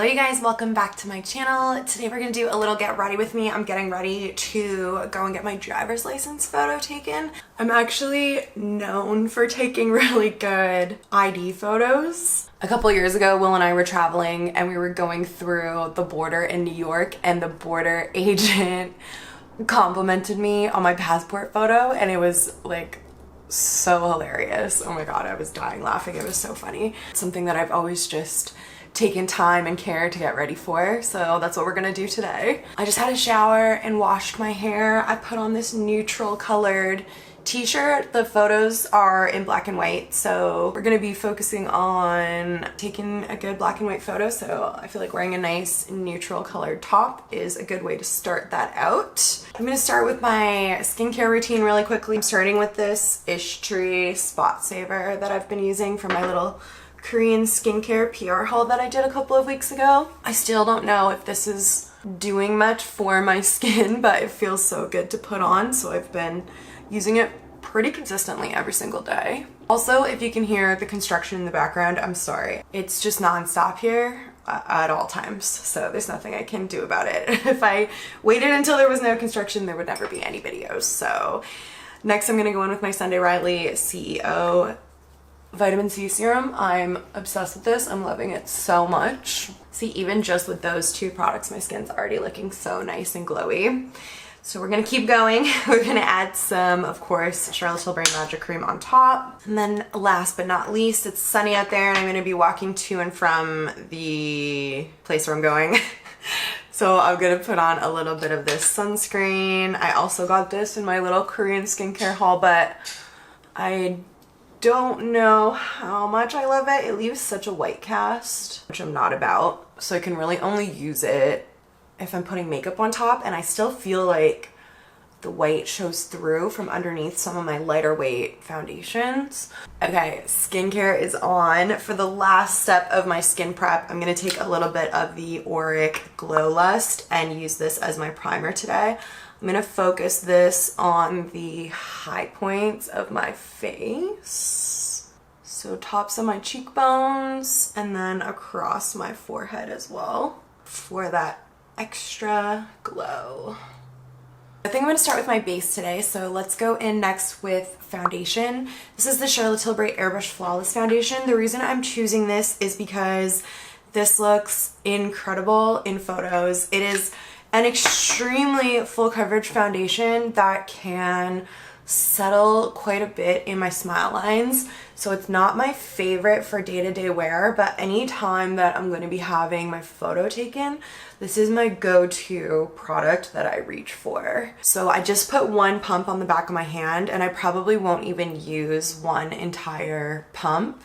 Hello you guys, welcome back to my channel. Today we're gonna do a little get ready with me. I'm getting ready to go and get my driver's license photo taken. I'm actually known for taking really good ID photos. A couple years ago, Will and I were traveling and we were going through the border in New York, and the border agent complimented me on my passport photo, and it was like so hilarious. Oh my god, I was dying laughing. It was so funny. It's something that I've always just taken time and care to get ready for, so that's what we're gonna do today. I just had a shower and washed my hair. I put on this neutral colored t-shirt. The photos are in black and white, so we're gonna be focusing on taking a good black and white photo, so I feel like wearing a nice neutral colored top is a good way to start that out. I'm gonna start with my skincare routine really quickly. I'm starting with this Tree Spot Saver that I've been using for my little Korean skincare PR haul that I did a couple of weeks ago. I still don't know if this is doing much for my skin, but it feels so good to put on, so I've been using it pretty consistently every single day. Also, if you can hear the construction in the background, I'm sorry. It's just non-stop here at all times, so there's nothing I can do about it. If I waited until there was no construction, there would never be any videos. So next I'm gonna go in with my Sunday Riley CEO Vitamin C serum. I'm obsessed with this. I'm loving it so much. See, even just with those two products, my skin's already looking so nice and glowy. So we're gonna keep going. We're gonna add some, of course, Charlotte Tilbury Magic Cream on top. And then last but not least, it's sunny out there and I'm gonna be walking to and from the place where I'm going. So I'm gonna put on a little bit of this sunscreen. I also got this in my little Korean skincare haul, but I don't know how much I love it. It leaves such a white cast, which I'm not about. So I can really only use it if I'm putting makeup on top, and I still feel like the white shows through from underneath some of my lighter weight foundations. Okay, skincare is on. For the last step of my skin prep, I'm gonna take a little bit of the Auric Glow Lust and use this as my primer today. I'm gonna focus this on the high points of my face. So tops of my cheekbones and then across my forehead as well for that extra glow. I think I'm gonna start with my base today, so let's go in next with foundation. This is the Charlotte Tilbury Airbrush Flawless Foundation. The reason I'm choosing this is because this looks incredible in photos. It is an extremely full coverage foundation that can settle quite a bit in my smile lines. So it's not my favorite for day-to-day wear, but anytime that I'm going to be having my photo taken, this is my go-to product that I reach for. So I just put one pump on the back of my hand, and I probably won't even use one entire pump.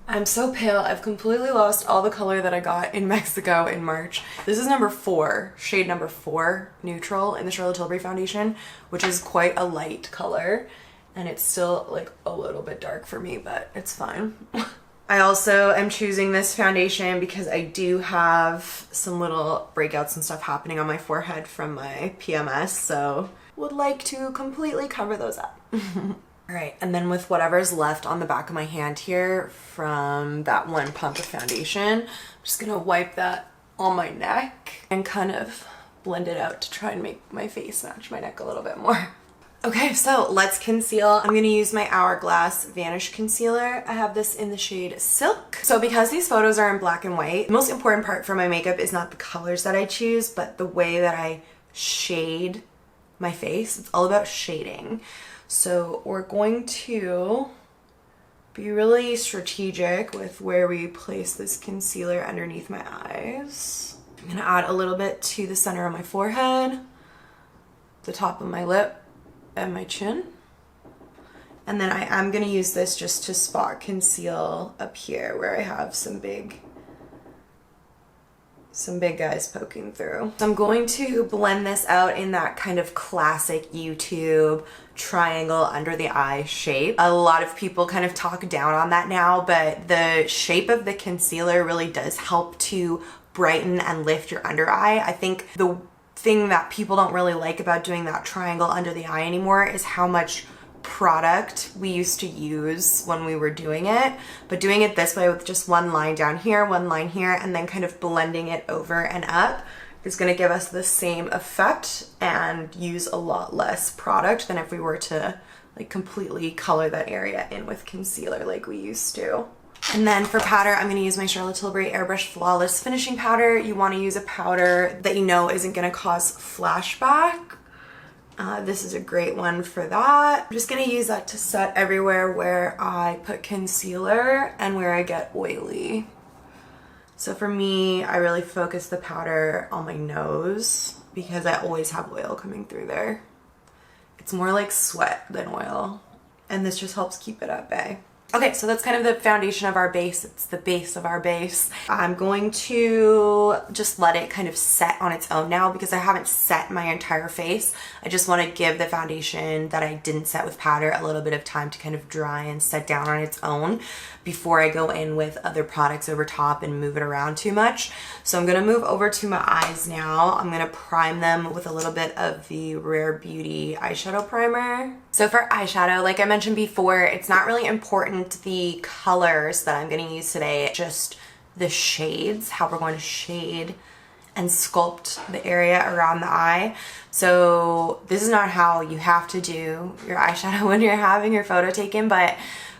I'm so pale. I've completely lost all the color that I got in Mexico in March. This is number 4, shade number 4, neutral in the Charlotte Tilbury foundation, which is quite a light color. And it's still like a little bit dark for me, but it's fine. I also am choosing this foundation because I do have some little breakouts and stuff happening on my forehead from my PMS, so would like to completely cover those up. Alright, and then with whatever's left on the back of my hand here from that one pump of foundation, I'm just gonna wipe that on my neck and kind of blend it out to try and make my face match my neck a little bit more. Okay, so let's conceal. I'm gonna use my Hourglass Vanish Concealer. I have this in the shade Silk. So because these photos are in black and white, the most important part for my makeup is not the colors that I choose, but the way that I shade my face. It's all about shading. So we're going to be really strategic with where we place this concealer underneath my eyes. I'm gonna add a little bit to the center of my forehead, the top of my lip, and my chin. And then I am gonna use this just to spot conceal up here where I have some big guys poking through. So I'm going to blend this out in that kind of classic YouTube triangle under the eye shape. A lot of people kind of talk down on that now, but the shape of the concealer really does help to brighten and lift your under eye. I think the thing that people don't really like about doing that triangle under the eye anymore is how much product we used to use when we were doing it, but doing it this way with just one line down here, one line here, and then kind of blending it over and up is going to give us the same effect and use a lot less product than if we were to like completely color that area in with concealer like we used to. And then for powder, I'm going to use my Charlotte Tilbury Airbrush Flawless Finishing Powder. You want to use a powder that you know isn't going to cause flashback. This is a great one for that. I'm just going to use that to set everywhere where I put concealer and where I get oily. So for me, I really focus the powder on my nose because I always have oil coming through there. It's more like sweat than oil, and this just helps keep it at bay. Okay, so that's kind of the foundation of our base. It's the base of our base. I'm going to just let it kind of set on its own now because I haven't set my entire face. I just want to give the foundation that I didn't set with powder a little bit of time to kind of dry and set down on its own before I go in with other products over top and move it around too much. So I'm going to move over to my eyes now. I'm going to prime them with a little bit of the Rare Beauty eyeshadow primer. So for eyeshadow, like I mentioned before, it's not really important the colors that I'm going to use today, just the shades, how we're going to shade and sculpt the area around the eye. So this is not how you have to do your eyeshadow when you're having your photo taken, but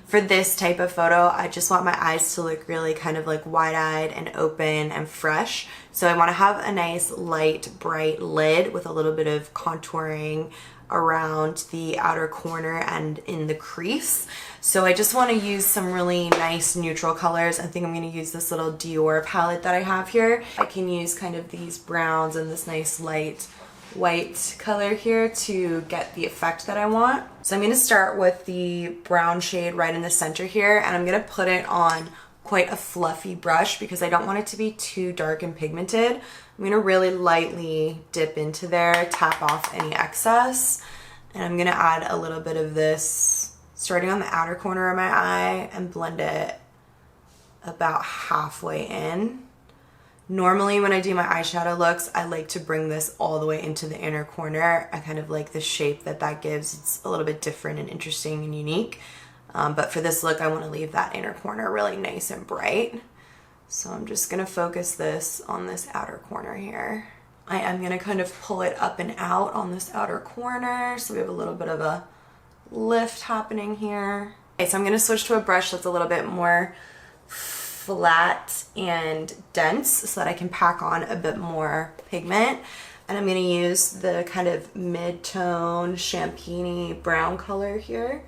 for this type of photo, I just want my eyes to look really kind of like wide-eyed and open and fresh. So I want to have a nice light, bright lid with a little bit of contouring around the outer corner and in the crease. So I just want to use some really nice neutral colors. I think I'm going to use this little Dior palette that I have here. I can use kind of these browns and this nice light white color here to get the effect that I want. So I'm going to start with the brown shade right in the center here, and I'm going to put it on quite a fluffy brush because I don't want it to be too dark and pigmented. I'm going to really lightly dip into there, tap off any excess, and I'm going to add a little bit of this starting on the outer corner of my eye and blend it about halfway in. Normally when I do my eyeshadow looks, I like to bring this all the way into the inner corner. I kind of like the shape that that gives. It's a little bit different and interesting and unique. But for this look, I want to leave that inner corner really nice and bright. So I'm just going to focus this on this outer corner here. I am going to kind of pull it up and out on this outer corner. So we have a little bit of a lift happening here. Okay, so I'm going to switch to a brush that's a little bit more flat and dense so that I can pack on a bit more pigment. And I'm going to use the kind of mid-tone champagne-y brown color here.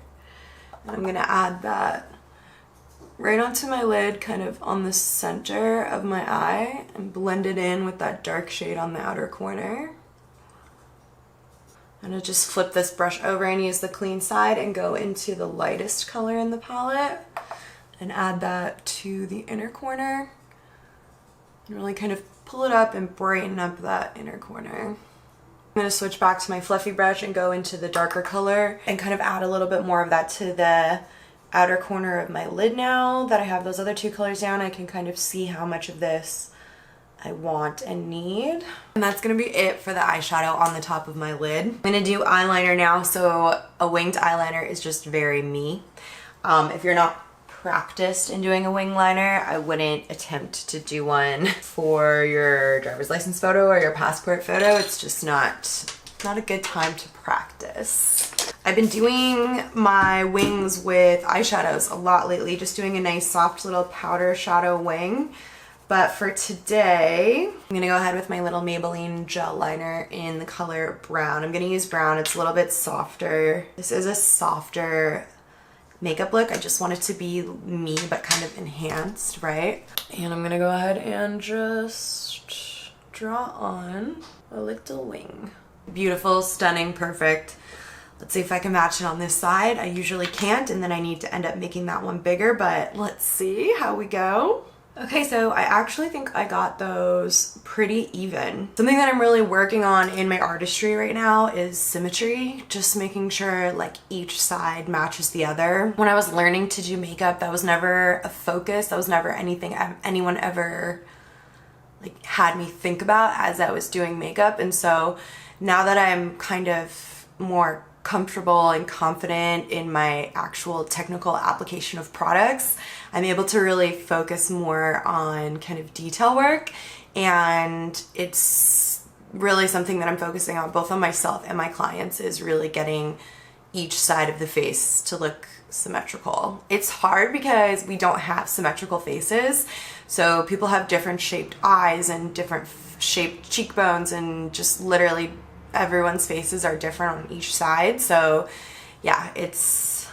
And I'm going to add that right onto my lid, kind of on the center of my eye, and blend it in with that dark shade on the outer corner. I'm going to just flip this brush over and use the clean side and go into the lightest color in the palette and add that to the inner corner and really kind of pull it up and brighten up that inner corner. I'm going to switch back to my fluffy brush and go into the darker color and kind of add a little bit more of that to the outer corner of my lid. Now that I have those other two colors down, I can kind of see how much of this I want and need. And that's going to be it for the eyeshadow on the top of my lid. I'm going to do eyeliner now. So a winged eyeliner is just very me. If you're not practiced in doing a wing liner, I wouldn't attempt to do one for your driver's license photo or your passport photo. It's just not a good time to practice. I've been doing my wings with eyeshadows a lot lately, just doing a nice soft little powder shadow wing. But for today, I'm gonna go ahead with my little Maybelline gel liner in the color brown. I'm gonna use brown, it's a little bit softer. This is a softer makeup look. I just want it to be me, but kind of enhanced, right? And I'm gonna go ahead and just draw on a little wing. Beautiful, stunning, perfect. Let's see if I can match it on this side. I usually can't, and then I need to end up making that one bigger, but let's see how we go. Okay, so I actually think I got those pretty even. Something that I'm really working on in my artistry right now is symmetry, just making sure like each side matches the other. When I was learning to do makeup, that was never a focus. That was never anything anyone ever like had me think about as I was doing makeup. And so now that I'm kind of more comfortable and confident in my actual technical application of products, I'm able to really focus more on kind of detail work, and it's really something that I'm focusing on both on myself and my clients, is really getting each side of the face to look symmetrical. It's hard because we don't have symmetrical faces, so people have different shaped eyes and different shaped cheekbones, and just literally everyone's faces are different on each side. So yeah, it's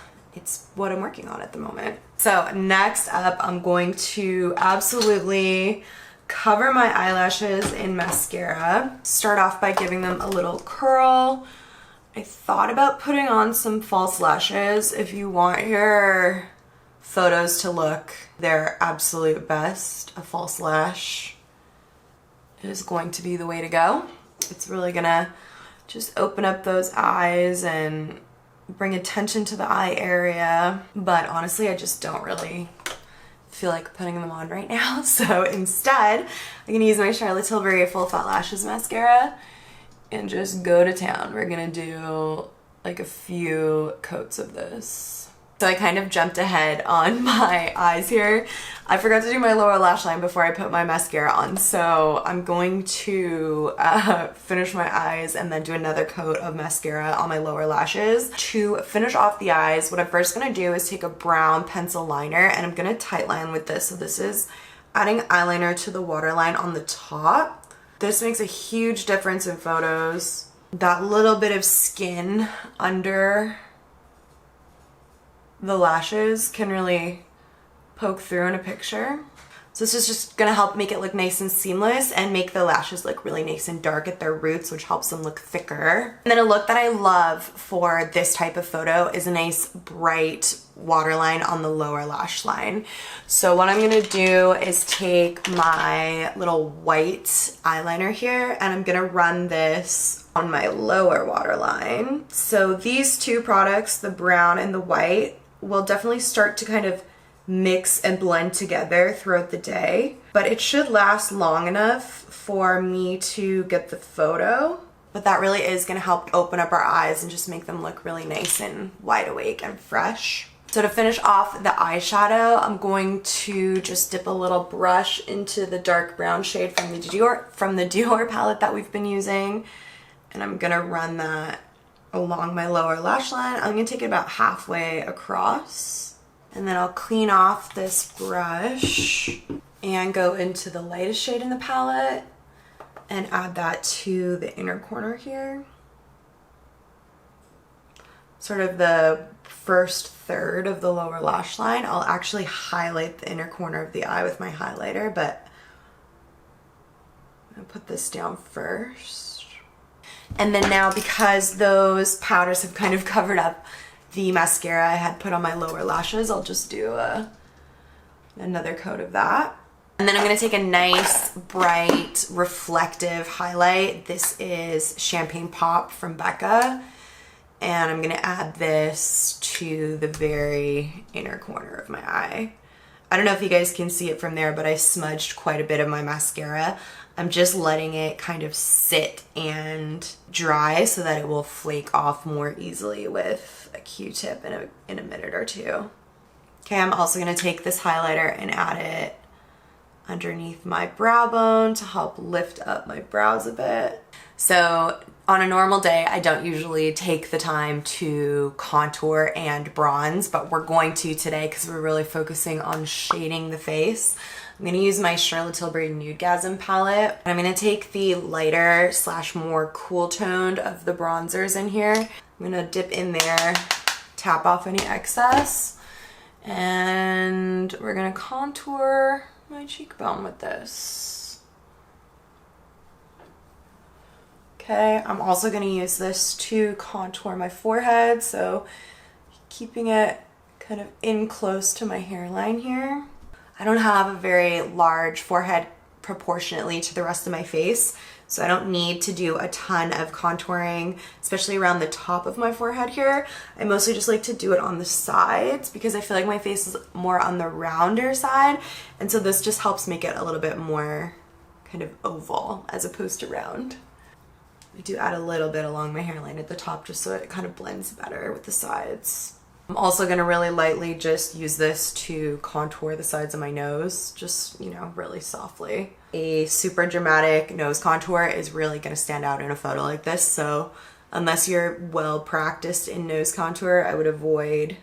what I'm working on at the moment. So next up, I'm going to absolutely cover my eyelashes in mascara. Start off by giving them a little curl. I thought about putting on some false lashes. If you want your photos to look their absolute best, a false lash is going to be the way to go. It's really gonna just open up those eyes and bring attention to the eye area. But honestly, I just don't really feel like putting them on right now. So instead, I'm gonna use my Charlotte Tilbury Full Fat Lashes mascara and just go to town. We're gonna do like a few coats of this. So I kind of jumped ahead on my eyes here. I forgot to do my lower lash line before I put my mascara on, so I'm going to finish my eyes and then do another coat of mascara on my lower lashes. To finish off the eyes, what I'm first going to do is take a brown pencil liner, and I'm going to tight line with this. So this is adding eyeliner to the waterline on the top. This makes a huge difference in photos. That little bit of skin under the lashes can really poke through in a picture. So this is just gonna help make it look nice and seamless and make the lashes look really nice and dark at their roots, which helps them look thicker. And then a look that I love for this type of photo is a nice bright waterline on the lower lash line. So what I'm gonna do is take my little white eyeliner here, and I'm gonna run this on my lower waterline. So these two products, the brown and the white, will definitely start to kind of mix and blend together throughout the day, but it should last long enough for me to get the photo. But that really is going to help open up our eyes and just make them look really nice and wide awake and fresh. So to finish off the eyeshadow, I'm going to just dip a little brush into the dark brown shade from the Dior palette that we've been using, and I'm gonna run that along my lower lash line. I'm gonna take it about halfway across, and then I'll clean off this brush and go into the lightest shade in the palette and add that to the inner corner here. Sort of the first third of the lower lash line. I'll actually highlight the inner corner of the eye with my highlighter, but I'm gonna put this down first. And then now, because those powders have kind of covered up the mascara I had put on my lower lashes, I'll just do another coat of that. And then I'm going to take a nice, bright, reflective highlight. This is Champagne Pop from Becca. And I'm going to add this to the very inner corner of my eye. I don't know if you guys can see it from there, but I smudged quite a bit of my mascara. I'm just letting it kind of sit and dry so that it will flake off more easily with a Q-tip in a minute or two. Okay, I'm also going to take this highlighter and add it underneath my brow bone to help lift up my brows a bit. So on a normal day, I don't usually take the time to contour and bronze, but we're going to today because we're really focusing on shading the face. I'm going to use my Charlotte Tilbury Nudegasm palette. I'm going to take the lighter / more cool toned of the bronzers in here. I'm going to dip in there, tap off any excess, and we're going to contour my cheekbone with this. Okay, I'm also going to use this to contour my forehead, so keeping it kind of in close to my hairline here. I don't have a very large forehead proportionately to the rest of my face, so I don't need to do a ton of contouring, especially around the top of my forehead here. I mostly just like to do it on the sides because I feel like my face is more on the rounder side, and so this just helps make it a little bit more kind of oval as opposed to round. I do add a little bit along my hairline at the top just so it kind of blends better with the sides. I'm also gonna really lightly just use this to contour the sides of my nose, just, you know, really softly. A super dramatic nose contour is really gonna stand out in a photo like this, so unless you're well practiced in nose contour, I would avoid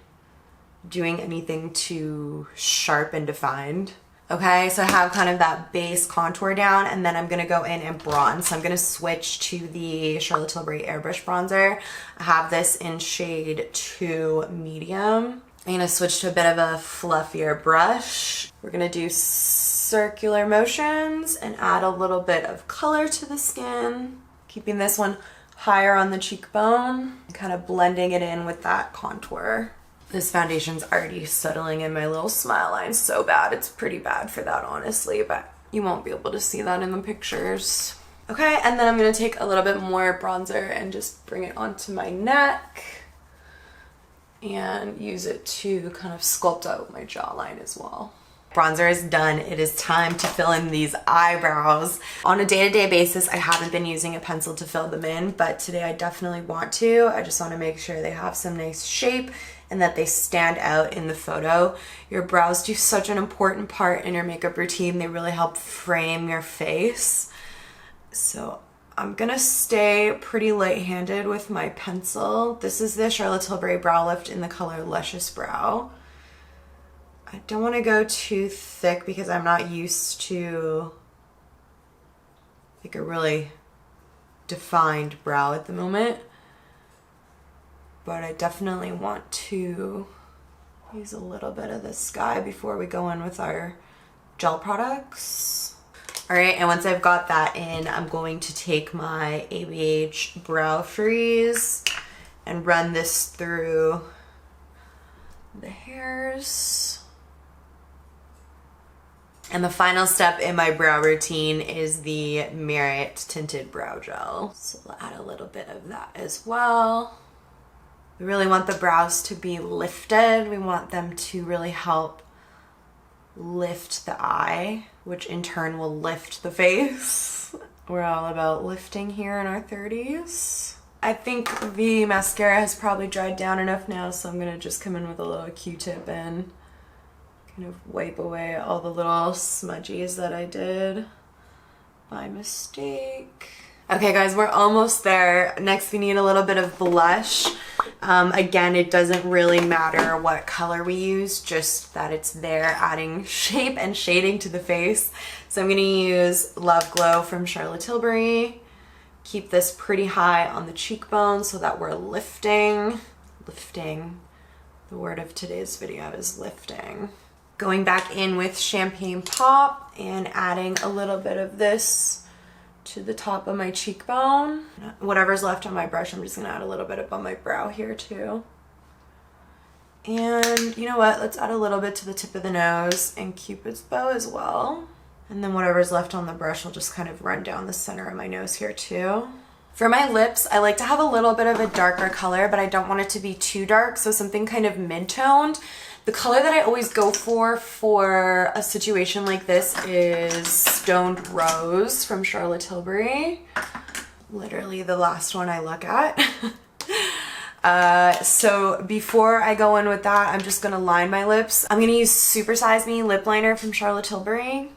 doing anything too sharp and defined. Okay, so I have kind of that base contour down, and then I'm gonna go in and bronze. So I'm gonna switch to the Charlotte Tilbury Airbrush Bronzer. I have this in shade 2 medium. I'm gonna switch to a bit of a fluffier brush. We're gonna do circular motions and add a little bit of color to the skin, keeping this one higher on the cheekbone, and kind of blending it in with that contour. This foundation's already settling in my little smile line so bad. It's pretty bad for that, honestly, but you won't be able to see that in the pictures. Okay, and then I'm gonna take a little bit more bronzer and just bring it onto my neck and use it to kind of sculpt out my jawline as well. Bronzer is done. It is time to fill in these eyebrows. On a day-to-day basis, I haven't been using a pencil to fill them in, but today I definitely want to. I just want to make sure they have some nice shape and that they stand out in the photo. Your brows do such an important part in your makeup routine. They really help frame your face. So I'm gonna stay pretty light-handed with my pencil. This is the Charlotte Tilbury Brow Lift in the color Luscious Brow. I don't want to go too thick because I'm not used to like a really defined brow at the moment, but I definitely want to use a little bit of the sky before we go in with our gel products. All right, and once I've got that in, I'm going to take my ABH Brow Freeze and run this through the hairs. And the final step in my brow routine is the Merit Tinted Brow Gel. So we'll add a little bit of that as well. We really want the brows to be lifted. We want them to really help lift the eye, which in turn will lift the face. We're all about lifting here in our 30s. I think the mascara has probably dried down enough now, so I'm gonna just come in with a little Q-tip and kind of wipe away all the little smudgies that I did by mistake. Okay guys, we're almost there. Next we need a little bit of blush. Again, it doesn't really matter what color we use, just that it's there adding shape and shading to the face. So I'm gonna use Love Glow from Charlotte Tilbury. Keep this pretty high on the cheekbone so that we're lifting. The word of today's video is lifting. Going back in with Champagne Pop and adding a little bit of this to the top of my cheekbone. Whatever's left on my brush, I'm just gonna add a little bit up on my brow here too. And you know what? Let's add a little bit to the tip of the nose and Cupid's bow as well. And then whatever's left on the brush will just kind of run down the center of my nose here too. For my lips, I like to have a little bit of a darker color, but I don't want it to be too dark, so something kind of mid-toned. The color that I always go for a situation like this is Stoned Rose from Charlotte Tilbury. Literally the last one I look at. So before I go in with that, I'm just gonna line my lips. I'm gonna use Super Size Me lip liner from Charlotte Tilbury.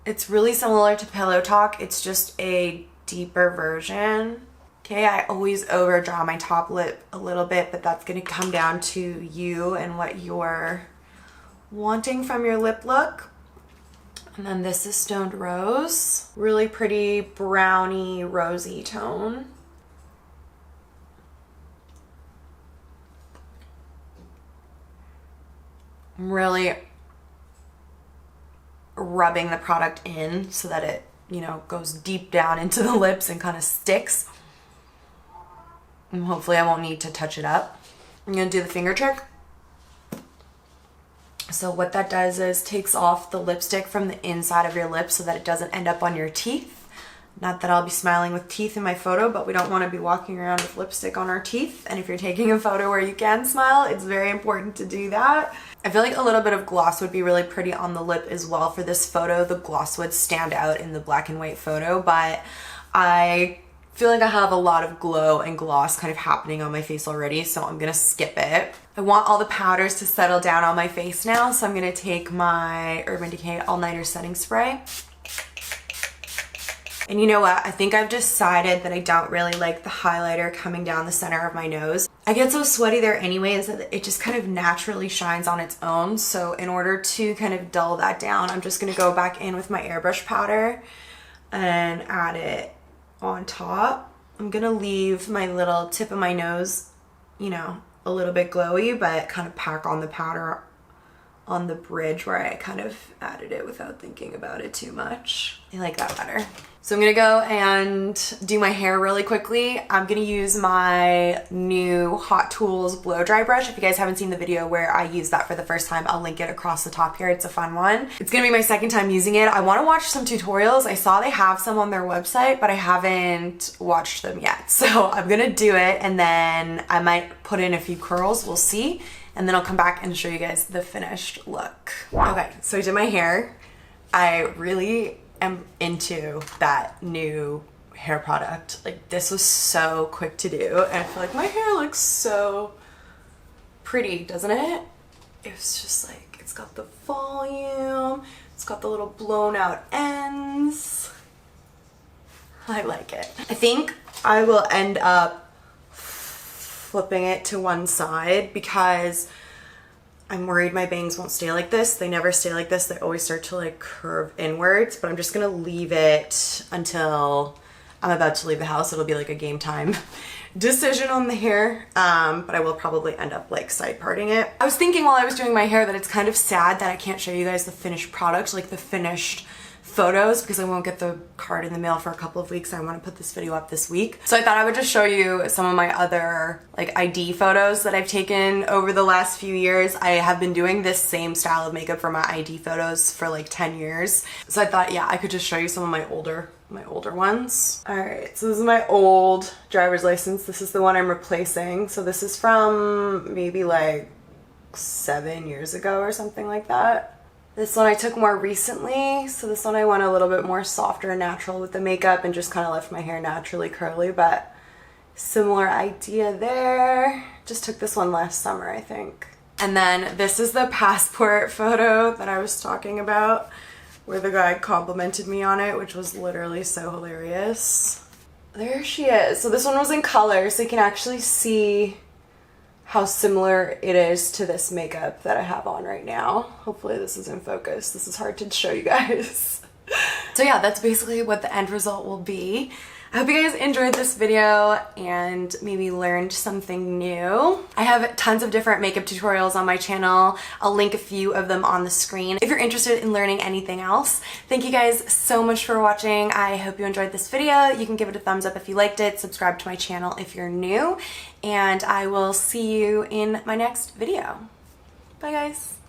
It's really similar to Pillow Talk. It's just a deeper version. Okay, I always overdraw my top lip a little bit, but that's gonna come down to you and what you're wanting from your lip look. And then this is Stoned Rose. Really pretty browny, rosy tone. I'm really rubbing the product in so that it, you know, goes deep down into the lips and kind of sticks. And hopefully I won't need to touch it up. I'm gonna do the finger trick. So what that does is takes off the lipstick from the inside of your lips so that it doesn't end up on your teeth. Not that I'll be smiling with teeth in my photo, but we don't want to be walking around with lipstick on our teeth. And if you're taking a photo where you can smile, it's very important to do that. I feel like a little bit of gloss would be really pretty on the lip as well for this photo. The gloss would stand out in the black and white photo, but I feel like I have a lot of glow and gloss kind of happening on my face already, so I'm gonna skip it. I want all the powders to settle down on my face now, so I'm gonna take my Urban Decay Eyeliner Setting Spray. And you know what? I think I've decided that I don't really like the highlighter coming down the center of my nose. I get so sweaty there anyways that it just kind of naturally shines on its own. So in order to kind of dull that down, I'm just gonna go back in with my airbrush powder and add it on top. I'm gonna leave my little tip of my nose, you know, a little bit glowy, but kind of pack on the powder on the bridge where I kind of added it without thinking about it too much. I like that better. So I'm gonna go and do my hair really quickly. I'm gonna use my new Hot Tools blow dry brush. If you guys haven't seen the video where I use that for the first time, I'll link it across the top here. It's a fun one. It's gonna be my second time using it. I wanna watch some tutorials. I saw they have some on their website, but I haven't watched them yet. So I'm gonna do it and then I might put in a few curls, we'll see. And then I'll come back and show you guys the finished look. Okay, so I did my hair. I really am into that new hair product. Like, this was so quick to do and I feel like my hair looks so pretty, doesn't it? It's just like, it's got the volume, it's got the little blown out ends. I like it. I think I will end up flipping it to one side because I'm worried my bangs won't stay like this. They never stay like this. They always start to like curve inwards, but I'm just gonna leave it until I'm about to leave the house. It'll be like a game time decision on the hair, but I will probably end up like side parting it. I was thinking while I was doing my hair that it's kind of sad that I can't show you guys the finished product, like the finished photos, because I won't get the card in the mail for a couple of weeks. I want to put this video up this week. So I thought I would just show you some of my other like ID photos that I've taken over the last few years. I have been doing this same style of makeup for my ID photos for like 10 years. So I thought, yeah, I could just show you some of my older ones. All right, so this is my old driver's license. This is the one I'm replacing. So this is from maybe like 7 years ago or something like that. This one I took more recently, so this one I went a little bit more softer and natural with the makeup and just kind of left my hair naturally curly, but similar idea there. Just took this one last summer, I think. And then this is the passport photo that I was talking about, where the guy complimented me on it, which was literally so hilarious. There she is. So this one was in color, so you can actually see how similar it is to this makeup that I have on right now. Hopefully this is in focus. This is hard to show you guys. So yeah, that's basically what the end result will be. I hope you guys enjoyed this video and maybe learned something new. I have tons of different makeup tutorials on my channel. I'll link a few of them on the screen if you're interested in learning anything else. Thank you guys so much for watching. I hope you enjoyed this video. You can give it a thumbs up if you liked it, subscribe to my channel if you're new, and I will see you in my next video. Bye guys.